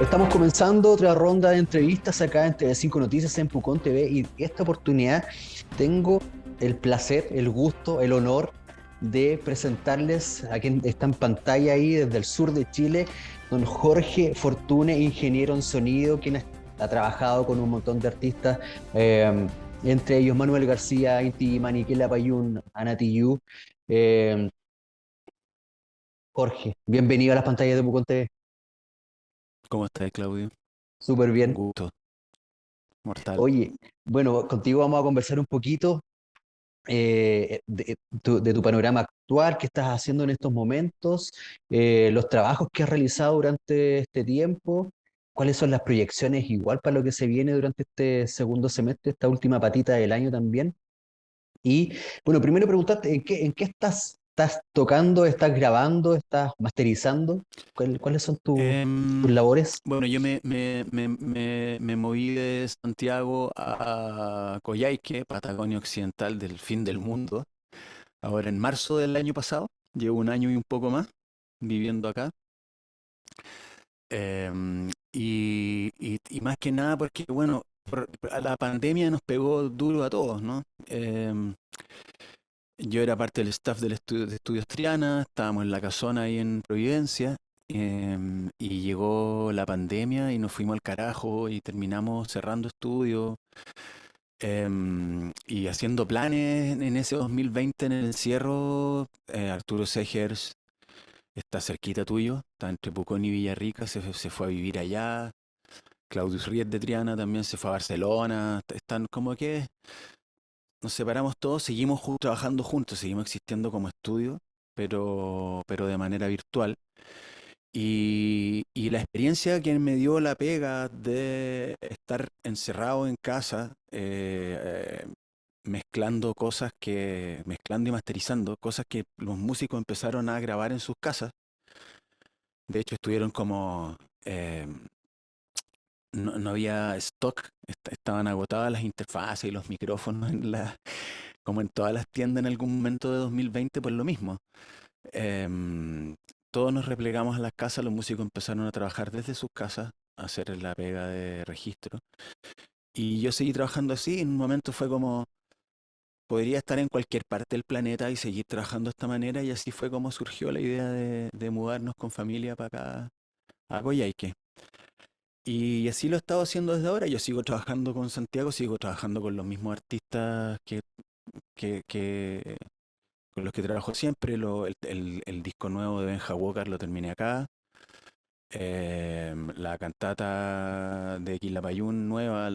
Estamos comenzando otra ronda de entrevistas acá en TV5 Noticias en Pucón TV y esta oportunidad tengo el placer, el gusto, el honor de presentarles a quien está en pantalla ahí desde el sur de Chile, don Jorge Fortune, ingeniero en sonido, quien ha trabajado con un montón de artistas, entre ellos Manuel García, Inti, Maniquela Payún, Ana Tijoux. Eh, Jorge, bienvenido a las pantallas de Pucón TV. ¿Cómo estás, Claudio? Súper Un bien. gusto, mortal. Oye, bueno, contigo vamos a conversar un poquito de tu panorama actual, qué estás haciendo en estos momentos, los trabajos que has realizado durante este tiempo, cuáles son las proyecciones igual para lo que se viene durante este segundo semestre, esta última patita del año también. Y bueno, primero preguntarte, ¿en qué estás tocando, estás grabando, estás masterizando? ¿Cuáles son tus Em, labores? bueno, yo me moví de Santiago a Coyhaique, Patagonia Occidental del fin del mundo. Ahora en marzo del año pasado, llevo un año y un poco más viviendo acá. Y más que nada porque, bueno, la pandemia nos pegó duro a todos, ¿no? Yo era parte del staff del estudio de Estudios Triana, estábamos en la casona ahí en Providencia, y llegó la pandemia y nos fuimos al carajo y terminamos cerrando estudios, y haciendo planes en ese 2020 en el encierro. Arturo Segers está cerquita tuyo, está entre Pucón y Villarrica, se fue a vivir allá. Claudius Riet de Triana también se fue a Barcelona. Están como que nos separamos todos, seguimos trabajando juntos, seguimos existiendo como estudio, pero de manera virtual. Y la experiencia que me dio la pega de estar encerrado en casa, mezclando y masterizando cosas que los músicos empezaron a grabar en sus casas. De hecho, estuvieron como, no había stock, estaban agotadas las interfaces y los micrófonos como en todas las tiendas en algún momento de 2020, pues lo mismo. Em, Todos nos replegamos a las casas, los músicos empezaron a trabajar desde sus casas, a hacer la pega de registro. Y yo seguí trabajando así, en un momento fue como, podría estar en cualquier parte del planeta y seguir trabajando de esta manera, y así fue como surgió la idea de mudarnos con familia para acá, a Coyhaique. Y así lo he estado haciendo desde ahora. Yo sigo trabajando con Santiago, sigo trabajando con los mismos artistas que con los que trabajo siempre. El disco nuevo de Benja Walker lo terminé acá. La cantata de Quilapayún nueva,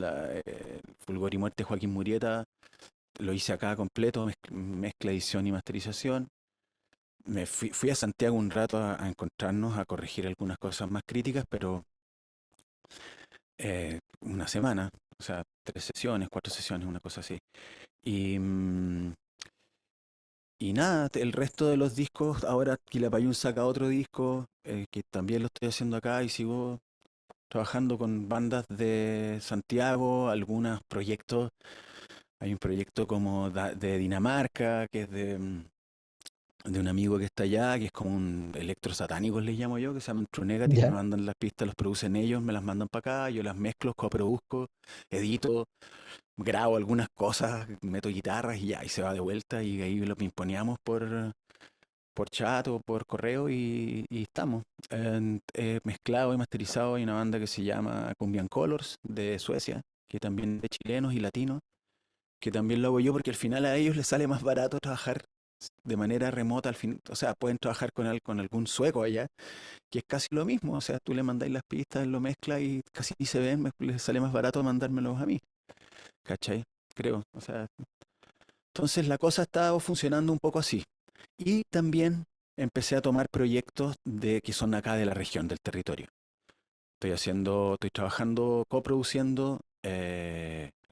Fulgor y Muerte de Joaquín Murieta, lo hice acá completo, mezcla, edición y masterización. Fui a Santiago un rato a encontrarnos, a corregir algunas cosas más críticas, pero una semana, o sea, 3 sesiones, 4 sesiones, una cosa así. Y, y nada, el resto de los discos, ahora Quilapayún saca otro disco, que también lo estoy haciendo acá y sigo trabajando con bandas de Santiago, algunos proyectos. Hay un proyecto como de Dinamarca, que es de un amigo que está allá, que es como un electro satánico, les llamo yo, que se llama True Negative. Me ¿Ya? mandan las pistas, los producen ellos, me las mandan para acá, yo las mezclo, coproduzco, edito, grabo algunas cosas, meto guitarras y ya, y se va de vuelta, y ahí lo pimponeamos por chat o por correo, y estamos. Mezclado y masterizado. Hay una banda que se llama Cumbian Colors de Suecia, que también es de chilenos y latinos, que también lo hago yo porque al final a ellos les sale más barato trabajar de manera remota. Al fin, o sea, pueden trabajar con algún sueco allá, que es casi lo mismo. O sea, tú le mandáis las pistas, lo mezclas y casi ni se ven, les sale más barato mandármelos a mí, ¿cachai? Creo. O sea, entonces la cosa está funcionando un poco así. Y también empecé a tomar proyectos que son acá de la región, del territorio. Estoy trabajando, coproduciendo,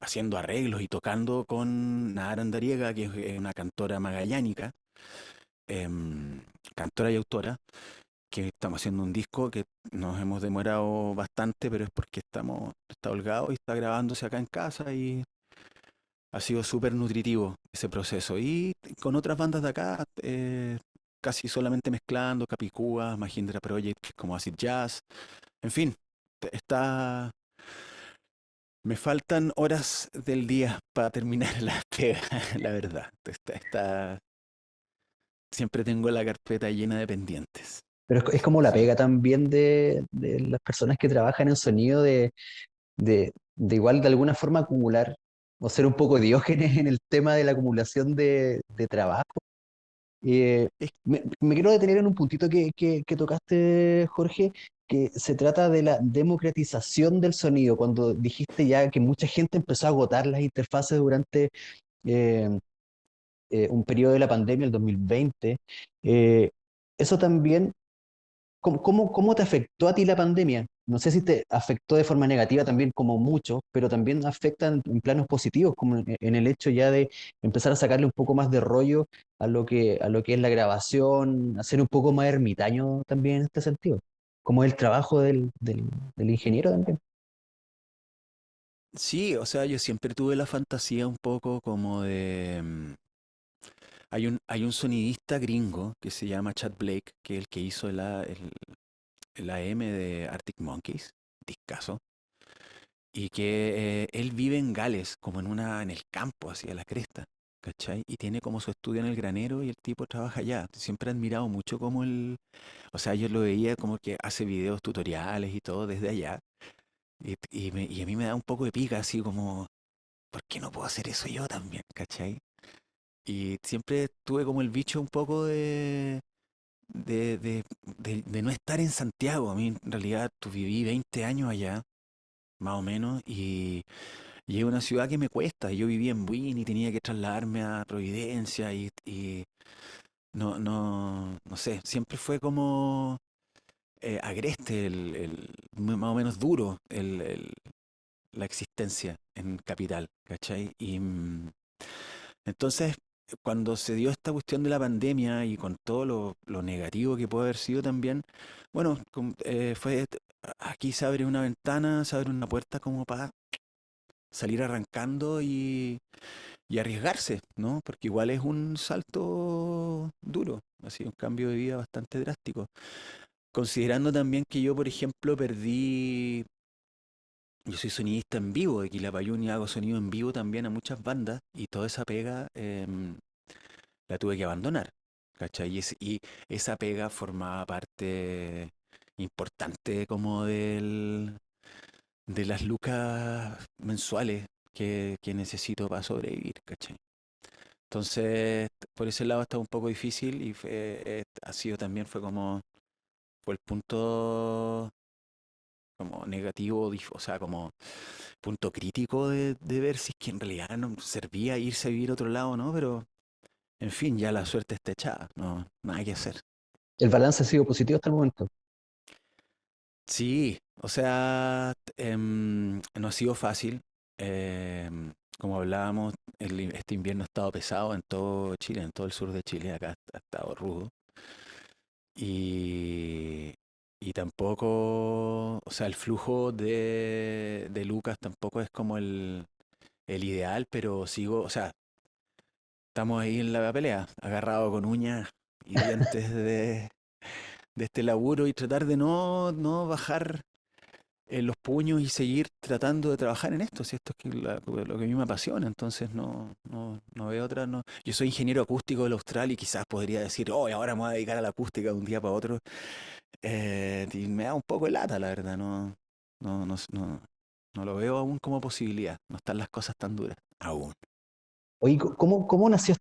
haciendo arreglos y tocando con Nahara Andariega, que es una cantora magallánica, em, cantora y autora, que estamos haciendo un disco que nos hemos demorado bastante, pero es porque está holgado y está grabándose acá en casa, y ha sido súper nutritivo ese proceso. Y con otras bandas de acá, casi solamente mezclando, Capicúa, Mahindra Project, que es como acid jazz, en fin. está, me faltan horas del día para terminar la pega, la verdad. Siempre tengo la carpeta llena de pendientes. Pero es como la Sí. pega también de las personas que trabajan en sonido de igual de alguna forma acumular o ser un poco diógenes en el tema de la acumulación de trabajo. Es- Me quiero detener en un puntito que tocaste, Jorge, que se trata de la democratización del sonido, cuando dijiste ya que mucha gente empezó a agotar las interfaces durante eh, un periodo de la pandemia, el 2020. eh, Eso también, ¿cómo te afectó a ti la pandemia? No sé si te afectó de forma negativa también como mucho, pero también afecta en planos positivos, como en el hecho ya de empezar a sacarle un poco más de rollo a lo que es la grabación, hacer un poco más ermitaño también en este sentido, como el trabajo del ingeniero también. sí, o sea, yo siempre tuve la fantasía un poco como de... hay un sonidista gringo que se llama Chad Blake, que es el que hizo el AM de Arctic Monkeys, discaso, y que él vive en Gales, como en el campo, así a la cresta, ¿cachai? Y tiene como su estudio en el granero y el tipo trabaja allá. Siempre he admirado mucho como o sea, yo lo veía como que hace videos tutoriales y todo desde allá. Y a mí me da un poco de pica, así como, ¿por qué no puedo hacer eso yo también? ¿Cachai? Y siempre tuve como el bicho un poco de no estar en Santiago. A mí en realidad viví 20 años allá, más o menos, y es una ciudad que me cuesta. Yo vivía en Buin y tenía que trasladarme a Providencia y no sé, siempre fue como agreste, más o menos duro la existencia en capital, ¿cachai? Entonces, cuando se dio esta cuestión de la pandemia y con todo lo negativo que puede haber sido también, bueno, aquí se abre una ventana, se abre una puerta como para salir arrancando y arriesgarse, ¿no? Porque igual es un salto duro, así un cambio de vida bastante drástico. Considerando también que yo, por ejemplo, yo soy sonidista en vivo de Quilapayún y hago sonido en vivo también a muchas bandas y toda esa pega la tuve que abandonar, ¿cachai? Y esa pega formaba parte importante como de las lucas mensuales que necesito para sobrevivir, ¿cachai? Entonces, por ese lado está un poco difícil y ha sido también, fue el punto como negativo, o sea, como punto crítico de ver si es que en realidad no servía irse a vivir a otro lado, ¿no? Pero, en fin, ya la suerte está echada, no, nada que hacer. El balance ha sido positivo hasta el momento. Sí, o sea, no ha sido fácil. Como hablábamos, este invierno ha estado pesado en todo Chile, en todo el sur de Chile, acá ha estado rudo. Y, y tampoco, o sea, el flujo de Lucas tampoco es como el ideal, pero sigo, o sea, estamos ahí en la pelea, agarrado con uñas y dientes de este laburo y tratar de no bajar los puños y seguir tratando de trabajar en esto, si esto es lo que a mí me apasiona, entonces no veo otra, no. Yo soy ingeniero acústico del Austral y quizás podría decir, oh, ahora me voy a dedicar a la acústica de un día para otro, y me da un poco de lata, la verdad, no, no, no, no lo veo aún como posibilidad, no están las cosas tan duras, aún. Oye, ¿cómo nació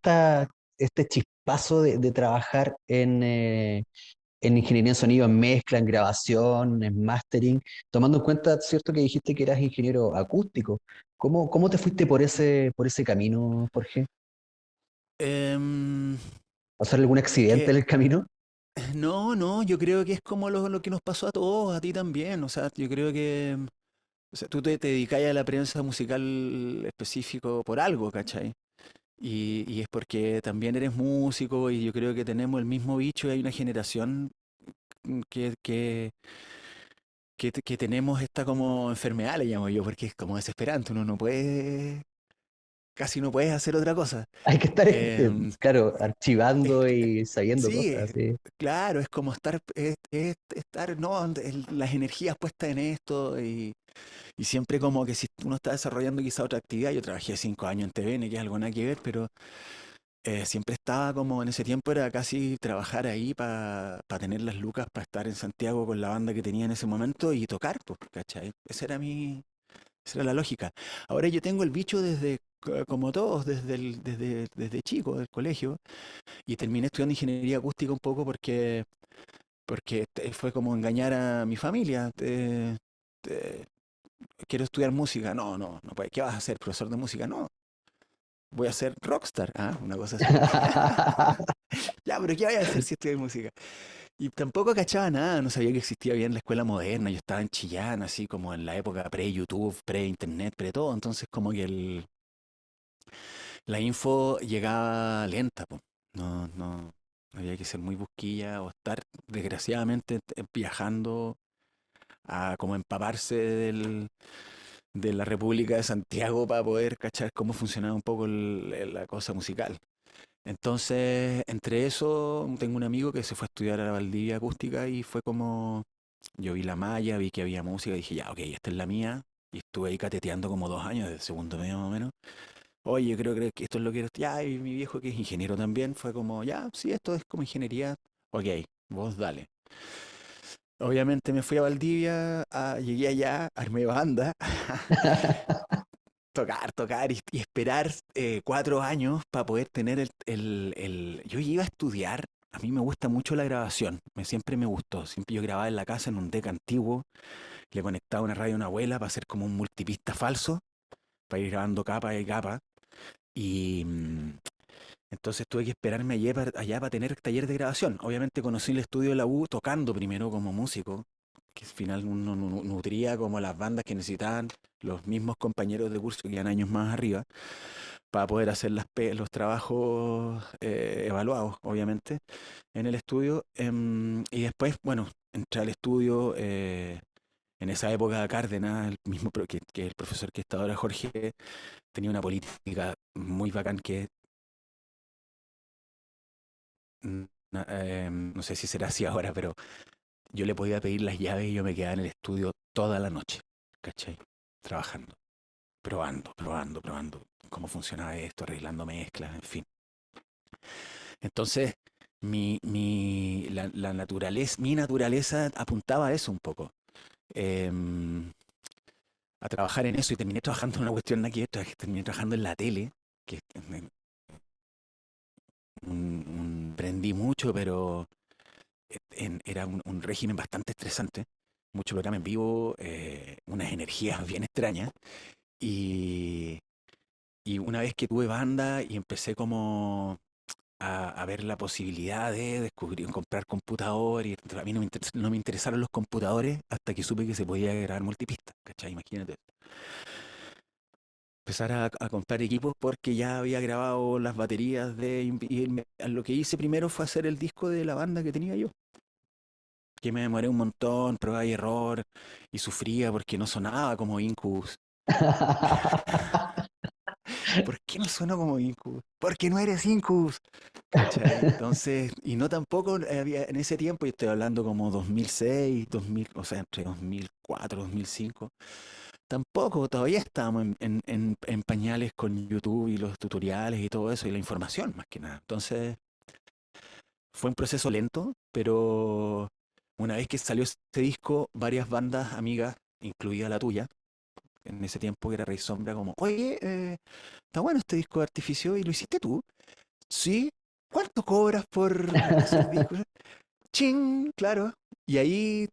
este chispazo de trabajar en ingeniería en sonido, en mezcla, en grabación, en mastering, tomando en cuenta, cierto que dijiste que eras ingeniero acústico? ¿Cómo te fuiste por ese camino, Jorge? Em, ¿Pasar algún es accidente que en el camino? no, yo creo que es como lo que nos pasó a todos, a ti también, o sea, yo creo que o sea, tú te dedicas a la prensa musical específico por algo, ¿cachai? Y es porque también eres músico y yo creo que tenemos el mismo bicho y hay una generación que, que, que tenemos esta como enfermedad, le llamo yo, porque es como desesperante, uno no puede casi no puedes hacer otra cosa. Hay que estar, Em, claro, es, archivando y sabiendo sí, cosas, sí. claro, es como estar, estar, no, las energías puestas en esto y siempre como que si uno está desarrollando quizá otra actividad, yo trabajé 5 años en TVN, que es algo nada que ver, pero siempre estaba como en ese tiempo era casi trabajar ahí para tener las lucas, para estar en Santiago con la banda que tenía en ese momento y tocar, pues, ¿cachai? Esa era la lógica. Ahora yo tengo el bicho desde, como todos, desde chico, del colegio, y terminé estudiando ingeniería acústica un poco porque fue como engañar a mi familia. Te- quiero estudiar música. No, no, no puede. ¿Qué vas a hacer, profesor de música? No, voy a ser rockstar. Ah, una cosa así. Ya, pero ¿qué voy a hacer si estudio música? Y tampoco cachaba nada, no sabía que existía bien la escuela moderna. Yo estaba en Chillán, así como en la época pre-YouTube, pre-internet, pre-todo. Entonces, como que la info llegaba lenta, po. No, no, había que ser muy busquilla o estar, desgraciadamente, viajando a como empaparse de la República de Santiago para poder cachar cómo funcionaba un poco la cosa musical. Entonces, entre eso, tengo un amigo que se fue a estudiar a la Valdivia Acústica y fue como, yo vi la malla, vi que había música y dije, ya, ok, esta es la mía. Y estuve ahí cateteando como 2 años, del segundo medio más o menos. Oye, creo que esto es lo que ya, y mi viejo que es ingeniero también, fue como, ya, sí, esto es como ingeniería, ok, vos dale. Obviamente me fui a Valdivia, llegué allá, armé banda, tocar y esperar 4 años para poder tener Yo iba a estudiar, a mí me gusta mucho la grabación, siempre me gustó, siempre yo grababa en la casa en un deck antiguo, le conectaba una radio a una abuela para hacer como un multipista falso, para ir grabando capa y capa. Y entonces tuve que esperarme allá para tener taller de grabación. Obviamente conocí el estudio de la U tocando primero como músico, que al final uno nutría como las bandas que necesitaban los mismos compañeros de curso que iban años más arriba, para poder hacer los trabajos evaluados, obviamente, en el estudio. Y después, bueno, entré al estudio. En esa época Cárdenas, el mismo que el profesor que está ahora, Jorge, tenía una política muy bacán que no sé si será así ahora, pero yo le podía pedir las llaves y yo me quedaba en el estudio toda la noche, ¿cachai? Trabajando, probando cómo funcionaba esto, arreglando mezclas, en fin. Entonces, mi naturaleza apuntaba a eso un poco, em, a trabajar en eso y terminé trabajando en una cuestión aquí, terminé trabajando en la tele, que aprendí mucho, pero era un régimen bastante estresante, mucho programa en vivo, unas energías bien extrañas. Y, y una vez que tuve banda y empecé como a ver la posibilidad de descubrir, comprar computador, y a mí no me interesaron los computadores hasta que supe que se podía grabar multipista, ¿cachai? Imagínate. Empezar a comprar equipos porque ya había grabado las baterías lo que hice primero fue hacer el disco de la banda que tenía yo, que me demoré un montón, prueba y error, y sufría porque no sonaba como Incubus. ¿Por qué no sueno como Incubus? Porque no eres Incubus. ¿Cachai? Entonces, y no tampoco había en ese tiempo, yo estoy hablando como 2006, 2000, o sea, entre 2004, 2005. Tampoco, todavía estábamos en pañales con YouTube y los tutoriales y todo eso, y la información más que nada. Entonces, fue un proceso lento, pero una vez que salió este disco, varias bandas amigas, incluida la tuya, en ese tiempo que era Rey Sombra, como, oye, está bueno este disco de Artificio y lo hiciste tú. Sí, ¿cuánto cobras por hacer discos? Ching, claro. Y ahí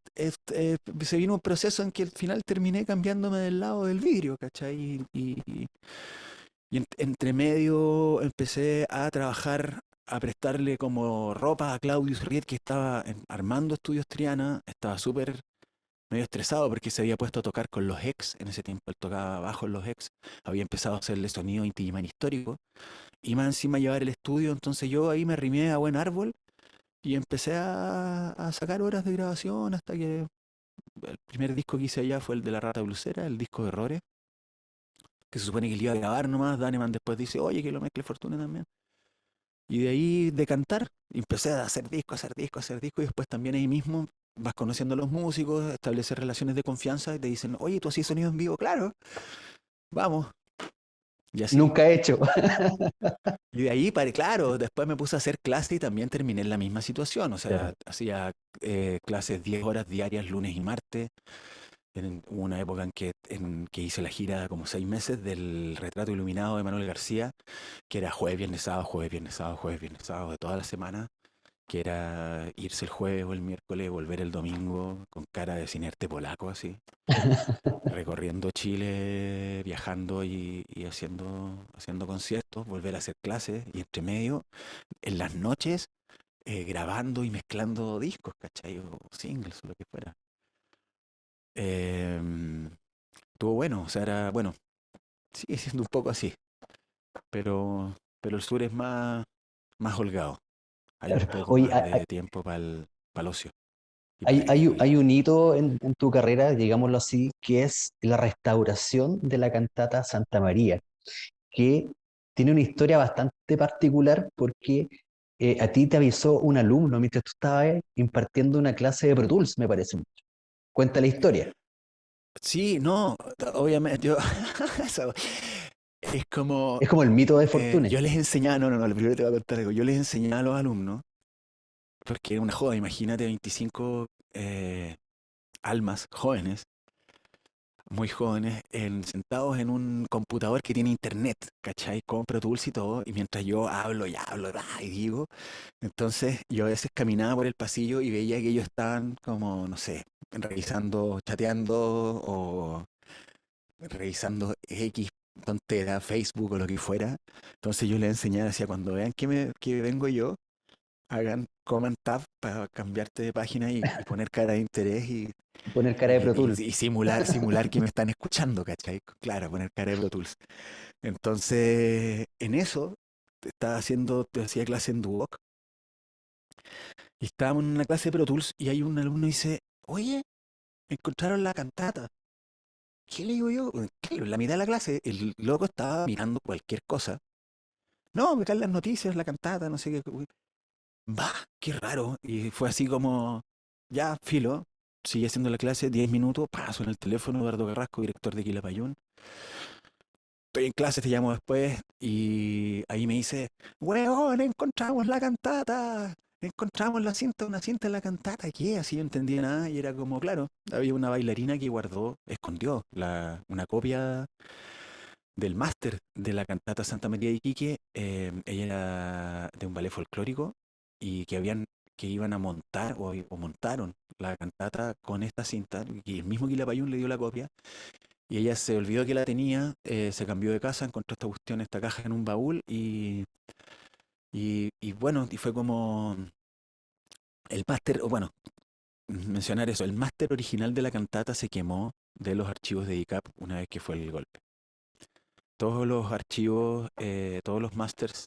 se vino un proceso en que al final terminé cambiándome del lado del vidrio, ¿cachai? Y entre medio empecé a trabajar, a prestarle como ropa a Claudius Riet, que estaba armando Estudios Triana, estaba súper medio estresado porque se había puesto a tocar con los ex, en ese tiempo él tocaba bajo en los ex, había empezado a hacerle sonido Inti Illimani histórico, y más encima llevar el estudio, entonces yo ahí me arrimé a buen árbol y empecé a sacar horas de grabación hasta que el primer disco que hice allá fue el de La Rata Blusera, el disco de Errores, que se supone que le iba a grabar nomás. Daneman después dice, oye, que lo mezcle Fortuna también. Y de ahí de cantar, y empecé a hacer discos, hacer discos, hacer discos, y después también ahí mismo vas conociendo a los músicos, establecer relaciones de confianza y te dicen, oye, ¿tú hacías sonido en vivo? Claro, vamos. Y así. Nunca he hecho. Y de ahí, claro, después me puse a hacer clases y también terminé en la misma situación. O sea, Claro. hacía clases 10 horas diarias, lunes y martes. Hubo una época en que hice la gira como 6 meses del Retrato Iluminado de Manuel García, que era jueves, viernes, sábado, jueves, viernes, sábado, jueves, viernes, sábado, de toda la semana, que era irse el jueves o el miércoles, volver el domingo con cara de cinerte polaco así, recorriendo Chile, viajando y haciendo conciertos, volver a hacer clases y entre medio, en las noches, grabando y mezclando discos, ¿cachai? O singles o lo que fuera. Em, Estuvo bueno, o sea, era, bueno, sigue siendo un poco así, pero el sur es más holgado. Hay un Claro. poco Oye, más de tiempo para el ocio y para hay, vivir hay, la vida. hay un hito en tu carrera, digámoslo así, que es la restauración de la cantata Santa María, que tiene una historia bastante particular porque a ti te avisó un alumno mientras tú estabas impartiendo una clase de Pro Tools, me parece. Cuenta la historia. Sí, no, obviamente, eso es como, Es como el mito de Fortune. yo les enseñaba, no, lo primero te voy a contar algo, yo les enseñaba a los alumnos, porque era una joda, imagínate 25 almas jóvenes, muy jóvenes, sentados en un computador que tiene internet, ¿cachai? Con Pro Tools y todo, y mientras yo hablo y hablo, y digo, entonces yo a veces caminaba por el pasillo y veía que ellos estaban como, no sé, revisando, chateando o revisando X tontera, Facebook o lo que fuera. Entonces yo les enseñaba, decía, cuando vean que vengo yo, hagan Command Tab para cambiarte de página y poner cara de interés Poner cara de y, Pro y- Tools. y simular que me están escuchando, ¿cachai? Claro, poner cara de Pro Tools. Entonces, en eso, te hacía clase en Duoc y estábamos en una clase de Pro Tools y hay un alumno y dice, oye, encontraron la cantata. ¿Qué le digo yo? Claro, en la mitad de la clase, el loco estaba mirando cualquier cosa. No, me caen las noticias, la cantata, no sé qué. Va, qué raro. Y fue así como, ya, filo. Sigue haciendo la clase, 10 minutos, paso en el teléfono, Eduardo Carrasco, director de Quilapayún. Estoy en clase, te llamo después. Y ahí me dice, weón, encontramos la cantata. Encontramos la cinta, una cinta en la cantata. ¿Qué? Así yo no entendía nada. Y era como, claro, había una bailarina que guardó, escondió una copia del máster de la cantata Santa María de Iquique. Ella era de un ballet folclórico y que iban a montar o montaron la cantata con esta cinta, y el mismo Quilapayún le dio la copia, y ella se olvidó que la tenía, se cambió de casa, encontró esta cuestión, esta caja en un baúl, y bueno, y fue como el máster, o bueno, mencionar eso, el máster original de la cantata se quemó de los archivos de ICAP una vez que fue el golpe. Todos los archivos, todos los masters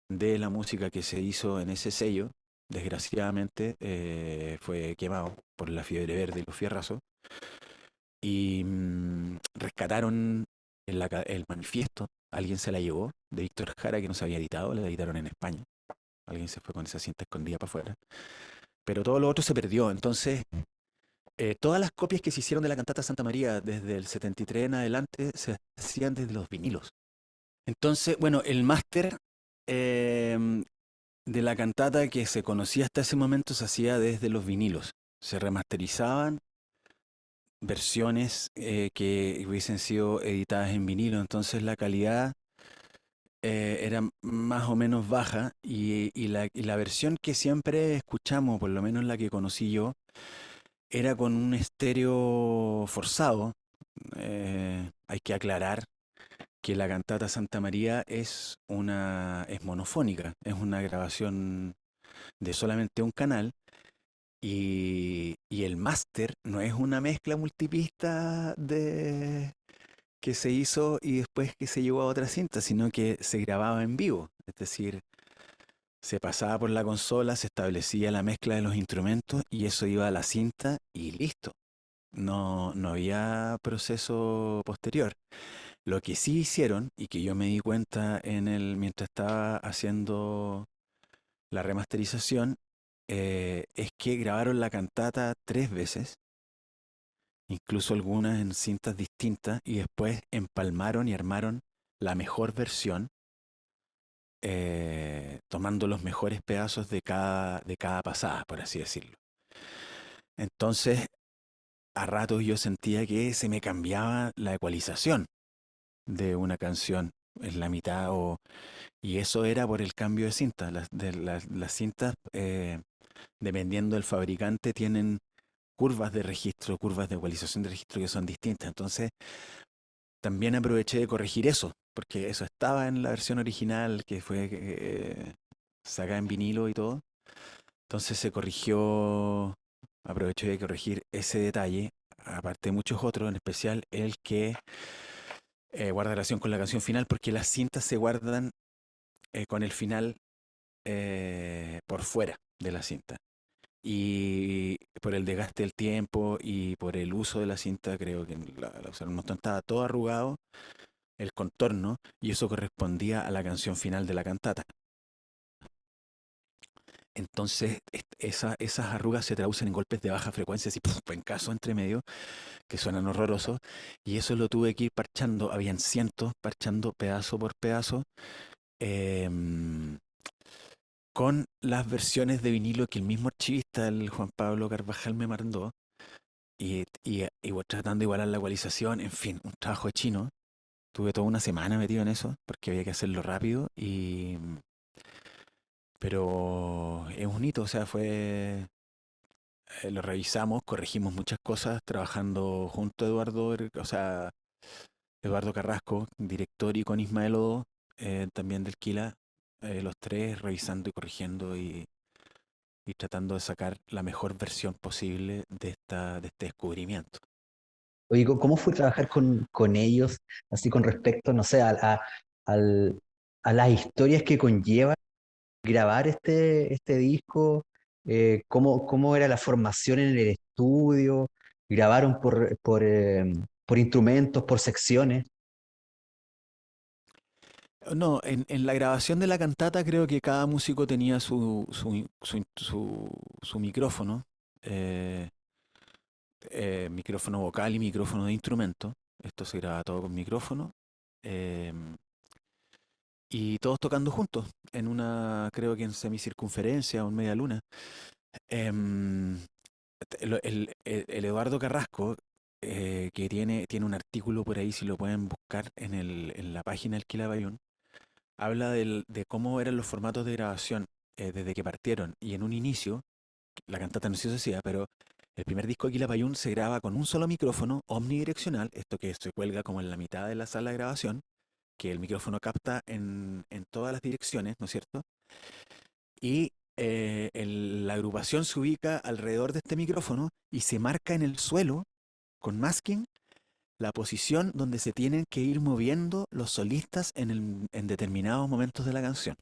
de la música que se hizo en ese sello, desgraciadamente, fue quemado por la fiebre verde y los fierrazos. Y rescataron el manifiesto. Alguien se la llevó de Víctor Jara, que no se había editado, la editaron en España. Alguien se fue con esa cinta escondida para afuera. Pero todo lo otro se perdió. Entonces, todas las copias que se hicieron de la cantata Santa María desde el 73 en adelante se hacían desde los vinilos. Entonces, bueno, el máster em, de la cantata que se conocía hasta ese momento se hacía desde los vinilos. Se remasterizaban versiones que hubiesen sido editadas en vinilo, entonces la calidad era más o menos baja y la versión que siempre escuchamos, por lo menos la que conocí yo, era con un estéreo forzado. Hay que aclarar que la cantata Santa María es monofónica, es una grabación de solamente un canal. Y el máster no es una mezcla multipista que se hizo y después que se llevó a otra cinta, sino que se grababa en vivo. Es decir, se pasaba por la consola, se establecía la mezcla de los instrumentos y eso iba a la cinta y listo. No había proceso posterior. Lo que sí hicieron, y que yo me di cuenta mientras estaba haciendo la remasterización, es que grabaron la cantata 3 veces, incluso algunas en cintas distintas, y después empalmaron y armaron la mejor versión, tomando los mejores pedazos de cada pasada, por así decirlo. Entonces, a ratos yo sentía que se me cambiaba la ecualización de una canción en la mitad, y eso era por el cambio de cinta. Las cintas, dependiendo del fabricante, tienen curvas de registro, curvas de ecualización de registro que son distintas. Entonces, también aproveché de corregir eso, porque eso estaba en la versión original que fue sacada en vinilo y todo. Entonces se corrigió, aproveché de corregir ese detalle, aparte de muchos otros, en especial el que guarda relación con la canción final, porque las cintas se guardan con el final por fuera de la cinta. Y por el desgaste del tiempo y por el uso de la cinta, creo que la usaron un montón, estaba todo arrugado, el contorno, y eso correspondía a la canción final de la cantata. Entonces, esas arrugas se traducen en golpes de baja frecuencia, así, en caso entre medio, que suenan horrorosos, y eso lo tuve que ir parchando, habían cientos, parchando pedazo por pedazo, em, con las versiones de vinilo que el mismo archivista, el Juan Pablo Carvajal, me mandó, y tratando de igualar la ecualización, en fin, un trabajo de chino. Tuve toda una semana metido en eso, porque había que hacerlo rápido, pero es un hito, o sea, lo revisamos, corregimos muchas cosas, trabajando junto a o sea, Eduardo Carrasco, director, y con Ismael Odo, también del Quila, los tres revisando y corrigiendo y tratando de sacar la mejor versión posible de este descubrimiento. Oye, ¿cómo fue trabajar con ellos, así con respecto, no sé, al- a las historias que conlleva grabar este disco? ¿Cómo era la formación en el estudio? ¿Grabaron por instrumentos, por secciones? No, en la grabación de la cantata creo que cada músico tenía su micrófono, eh, micrófono vocal y micrófono de instrumento. Esto se graba todo con micrófono. em, y todos tocando juntos, creo que en semicircunferencia o en media luna. Em, el Eduardo Carrasco, que tiene un artículo por ahí, si lo pueden buscar en la página del Quilapayún, habla de cómo eran los formatos de grabación desde que partieron. Y en un inicio, la cantata no se hacía, pero el primer disco de Quilapayún se graba con un solo micrófono omnidireccional, esto que se cuelga como en la mitad de la sala de grabación, que el micrófono capta en todas las direcciones, ¿no es cierto? Y la agrupación se ubica alrededor de este micrófono y se marca en el suelo con masking la posición donde se tienen que ir moviendo los solistas en determinados momentos de la canción.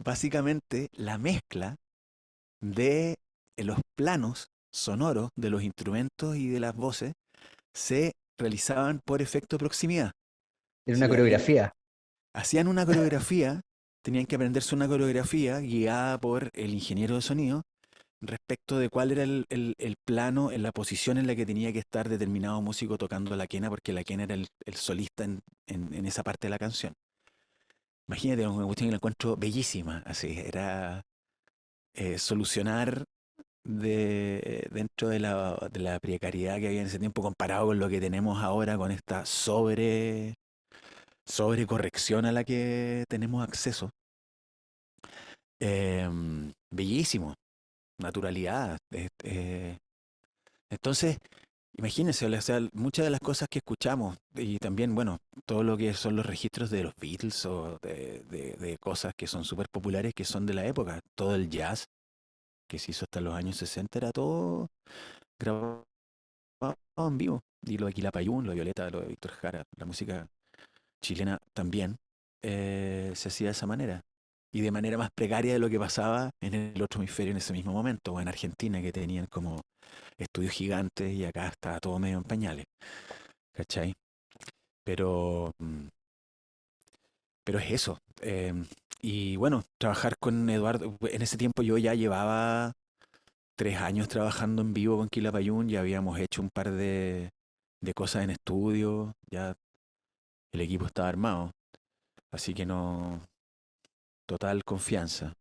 Básicamente, la mezcla de los planos sonoros de los instrumentos y de las voces se realizaban por efecto de proximidad. Era una Si alguien coreografía. hacían una coreografía, tenían que aprenderse una coreografía guiada por el ingeniero de sonido respecto de cuál era el plano, en la posición en la que tenía que estar determinado músico tocando la quena, porque la quena era el solista en esa parte de la canción. Imagínate, una cuestión que la encuentro bellísima, así, era solucionar dentro de la precariedad que había en ese tiempo comparado con lo que tenemos ahora con esta sobrecorrección a la que tenemos acceso. Bellísimo, naturalidad. Entonces, imagínense, o sea, muchas de las cosas que escuchamos y también, bueno, todo lo que son los registros de los Beatles o de cosas que son súper populares que son de la época, todo el jazz que se hizo hasta los años 60 era todo grabado en vivo. Y lo de Quilapayún, lo de Violeta, lo de Víctor Jara, la música chilena también se hacía de esa manera. Y de manera más precaria de lo que pasaba en el otro hemisferio en ese mismo momento, o en Argentina, que tenían como estudios gigantes y acá estaba todo medio en pañales. ¿Cachai? Pero, pero es eso. Y bueno, trabajar con Eduardo, en ese tiempo yo ya llevaba 3 años trabajando en vivo con Quilapayún, ya habíamos hecho un par de cosas en estudio, ya el equipo estaba armado, así que no, total confianza.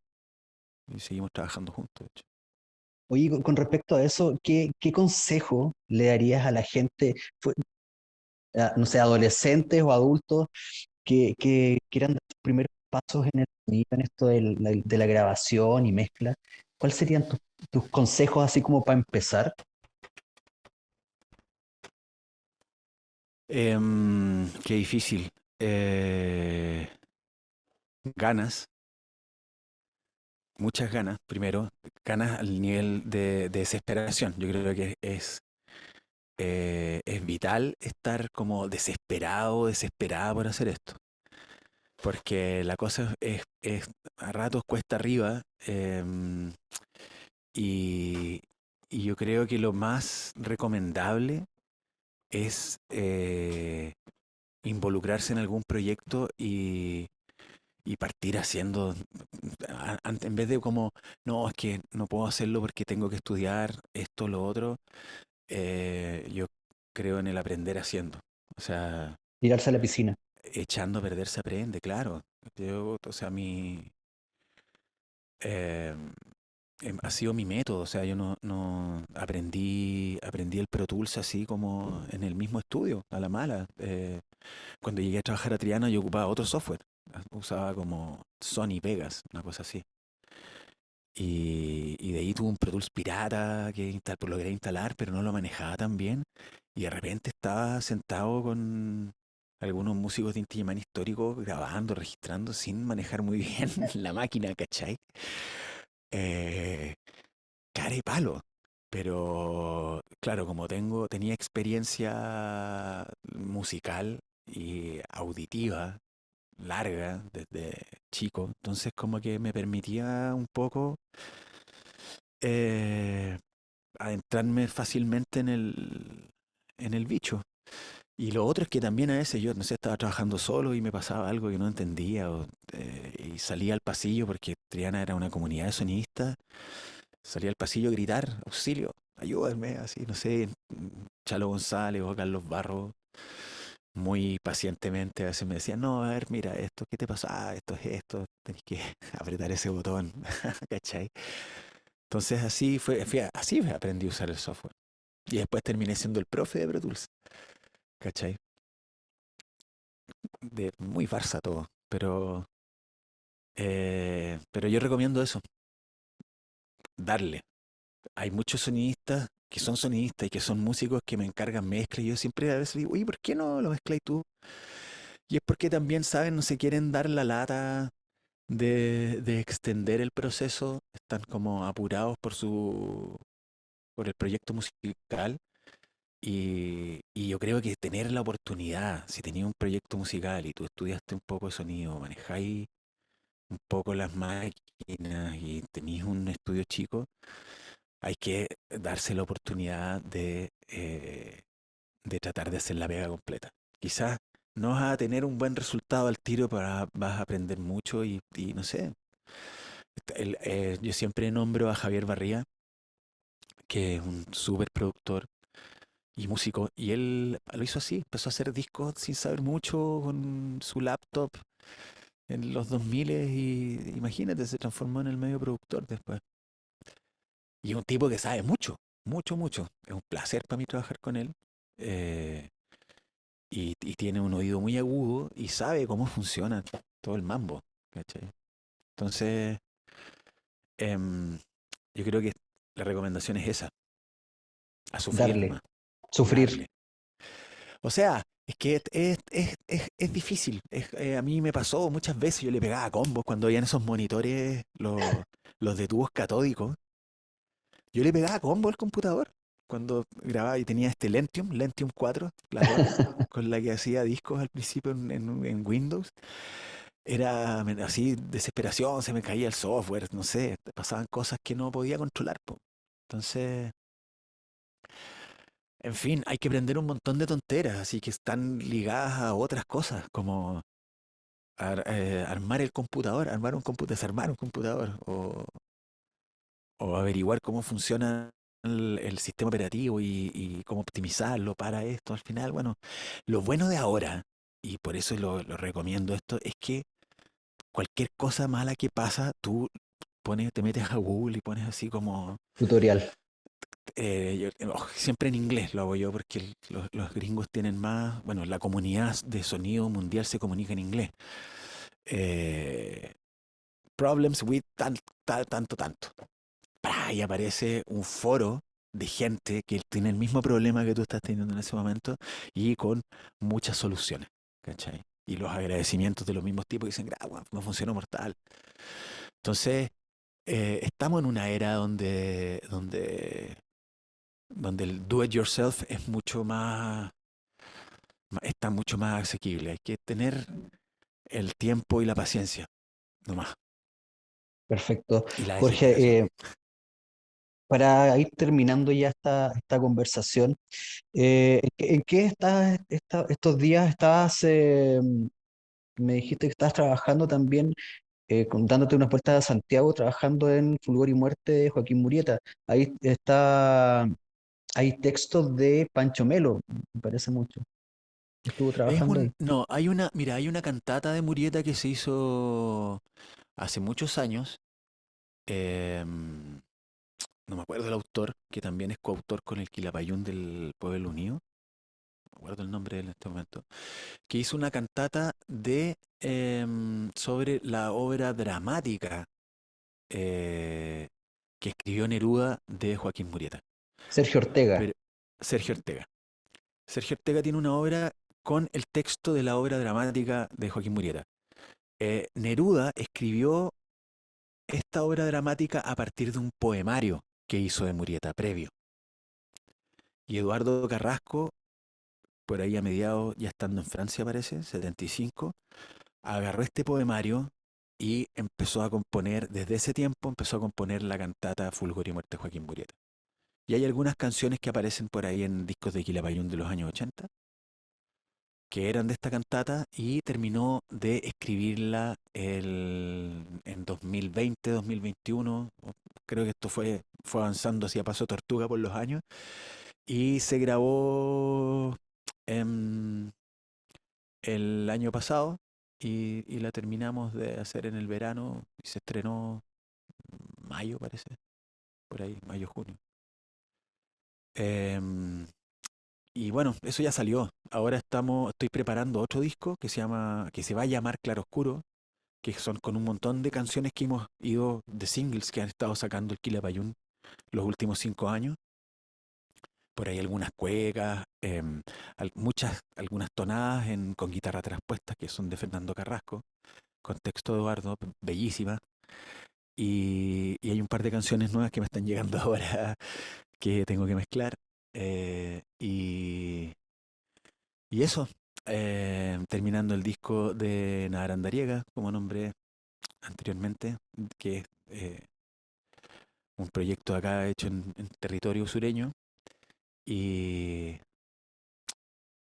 Y seguimos trabajando juntos, de hecho. Oye, con respecto a eso, ¿qué consejo le darías a la gente, no sé, adolescentes o adultos que quieran dar sus primeros pasos en el sonido, en esto de la grabación y mezcla? ¿Cuáles serían tus consejos así como para empezar? Qué difícil. Eh, ganas, muchas ganas, primero, ganas al nivel de desesperación. Yo creo que es vital estar como desesperado, desesperada por hacer esto. Porque la cosa a ratos cuesta arriba, y, y yo creo que lo más recomendable es involucrarse en algún proyecto y partir haciendo, en vez de como, no, es que no puedo hacerlo porque tengo que estudiar esto, lo otro, yo creo en el aprender haciendo. O sea, Tirarse a la piscina. echando a perder se aprende, claro. Yo, o sea, eh, ha sido mi método, o sea, yo no aprendí el Pro Tools así como en el mismo estudio, a la mala. Cuando llegué a trabajar a Triana yo ocupaba otro software, usaba como Sony Vegas, una cosa así. Y de ahí tuve un Pro Tools pirata que logré instalar, pero no lo manejaba tan bien. Y de repente estaba sentado con algunos músicos de Inti Illimani histórico grabando, registrando sin manejar muy bien la máquina, ¿cachai? Eh, Cara y palo. Pero claro, como tenía experiencia musical y auditiva larga desde chico, entonces como que me permitía un poco eh, adentrarme fácilmente en el bicho. Y lo otro es que también a veces yo, no sé, estaba trabajando solo y me pasaba algo que no entendía y salía al pasillo porque Triana era una comunidad de sonidistas, salía al pasillo a gritar, auxilio, ayúdenme, así, no sé, Chalo González o Carlos Barro, muy pacientemente a veces me decían, no, a ver, mira, esto, ¿qué te pasa? Ah, esto es esto, tenés que apretar ese botón, ¿cachai? Entonces así aprendí a usar el software. Y después terminé siendo el profe de Pro Tools, ¿cachai? Muy farsa todo, pero yo recomiendo eso, darle. Hay muchos sonidistas que son sonidistas y que son músicos que me encargan mezcla y yo siempre a veces digo, oye, ¿por qué no lo mezclas tú? Y es porque también, ¿saben? No se quieren dar la lata de extender el proceso, están como apurados por el proyecto musical y yo creo que tener la oportunidad, si tenías un proyecto musical y tú estudiaste un poco de sonido, manejáis un poco las máquinas y tenéis un estudio chico, hay que darse la oportunidad de tratar de hacer la pega completa. Quizás no vas a tener un buen resultado al tiro, pero vas a aprender mucho y no sé. Yo siempre nombro a Javier Barría, que es un súper productor y músico, y él lo hizo así, empezó a hacer discos sin saber mucho con su laptop en los 2000 y imagínate, se transformó en el medio productor después. Y es un tipo que sabe mucho, mucho, mucho. Es un placer para mí trabajar con él. eh, y tiene un oído muy agudo y sabe cómo funciona todo el mambo, ¿cachai? Entonces, em, yo creo que la recomendación es esa, a sufrir Darle, nomás, sufrir. darle. O sea, es que es difícil. A mí me pasó muchas veces, yo le pegaba combos cuando habían esos monitores, los de tubos catódicos. Yo le pegaba combo al computador cuando grababa y tenía este Lentium 4, la torre, con la que hacía discos al principio en Windows. Era así, desesperación, se me caía el software, no sé, pasaban cosas que no podía controlar, po. Entonces, En fin, hay que aprender un montón de tonteras, así que están ligadas a otras cosas, como armar el computador, desarmar un computador, o averiguar cómo funciona el sistema operativo y cómo optimizarlo para esto. Al final, bueno, lo bueno de ahora, y por eso lo recomiendo esto, es que cualquier cosa mala que pasa, tú te metes a Google y pones así como Tutorial. siempre en inglés lo hago yo porque los gringos tienen más, bueno, la comunidad de sonido mundial se comunica en inglés. Eh, Problems with tanto, tanto. ¡Pra! Y aparece un foro de gente que tiene el mismo problema que tú estás teniendo en ese momento y con muchas soluciones, ¿cachai? Y los agradecimientos de los mismos tipos que dicen, me funcionó mortal. Entonces, estamos en una era donde el do it yourself es mucho más, está mucho más asequible. Hay que tener el tiempo y la paciencia, nomás, Perfecto. y la dedicación. Jorge, para ir terminando ya esta conversación, ¿en qué estás estos días? Me dijiste que estabas trabajando también, dándote unas vueltas a Santiago, trabajando en Fulgor y Muerte de Joaquín Murieta. Ahí está, hay textos de Pancho Melo, me parece mucho. Estuvo trabajando ahí. No, mira, hay una cantata de Murieta que se hizo hace muchos años. em, no me acuerdo del autor, que también es coautor con el Quilapayún del Pueblo Unido. No me acuerdo el nombre de él en este momento. Que hizo una cantata sobre la obra dramática eh, que escribió Neruda de Joaquín Murieta. Sergio Ortega. Pero Sergio Ortega. Sergio Ortega tiene una obra con el texto de la obra dramática de Joaquín Murieta. Neruda escribió esta obra dramática a partir de un poemario que hizo de Murieta previo. Y Eduardo Carrasco, por ahí a mediados, ya estando en Francia parece, 75, agarró este poemario y empezó a componer, desde ese tiempo empezó a componer la cantata Fulgor y Muerte de Joaquín Murieta. Y hay algunas canciones que aparecen por ahí en discos de Quilapayún de los años 80, que eran de esta cantata, y terminó de escribirla en 2020, 2021. Creo que esto fue avanzando así a paso tortuga por los años, y se grabó em, el año pasado y la terminamos de hacer en el verano y se estrenó mayo, parece, por ahí, mayo, junio. Em, y bueno, eso ya salió. Ahora estoy preparando otro disco que se va a llamar Claroscuro, que son con un montón de canciones que hemos ido, de singles que han estado sacando el Quilapayún los últimos 5 años. Por ahí algunas cuecas, algunas tonadas con guitarra traspuesta que son de Fernando Carrasco, con texto de Eduardo, bellísima. Y hay un par de canciones nuevas que me están llegando ahora que tengo que mezclar. eh, y, y eso, terminando el disco de Nadarandariega, como nombré anteriormente, que es un proyecto acá hecho en territorio sureño. Y,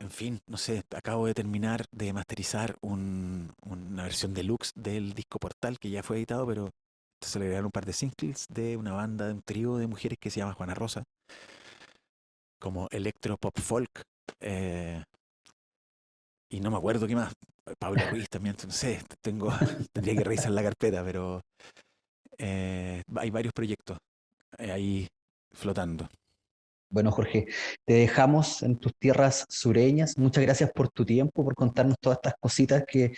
en fin, no sé, acabo de terminar de masterizar una versión deluxe del disco Portal que ya fue editado, pero se le agregaron un par de singles de una banda, de un trío de mujeres que se llama Juana Rosa, como electro pop folk. eh, y no me acuerdo qué más. Pablo Ruiz también, no sé, tendría que revisar la carpeta, pero hay varios proyectos ahí flotando. Bueno, Jorge, te dejamos en tus tierras sureñas. Muchas gracias por tu tiempo, por contarnos todas estas cositas que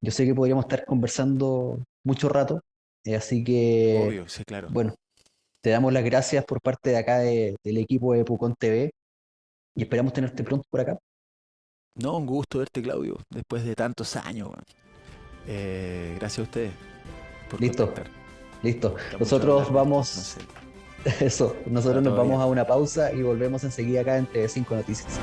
yo sé que podríamos estar conversando mucho rato. Así que, Obvio, sí, claro. bueno, te damos las gracias por parte de acá del equipo de Pucón TV y esperamos tenerte pronto por acá. No, un gusto verte, Claudio, después de tantos años. Weón. Gracias a ustedes por Listo, contactar. listo. Me gusta mucho Nosotros hablar de esto, vamos, entonces eso, está nosotros nos todo vamos bien. a una pausa y volvemos enseguida acá en TV5 Noticias.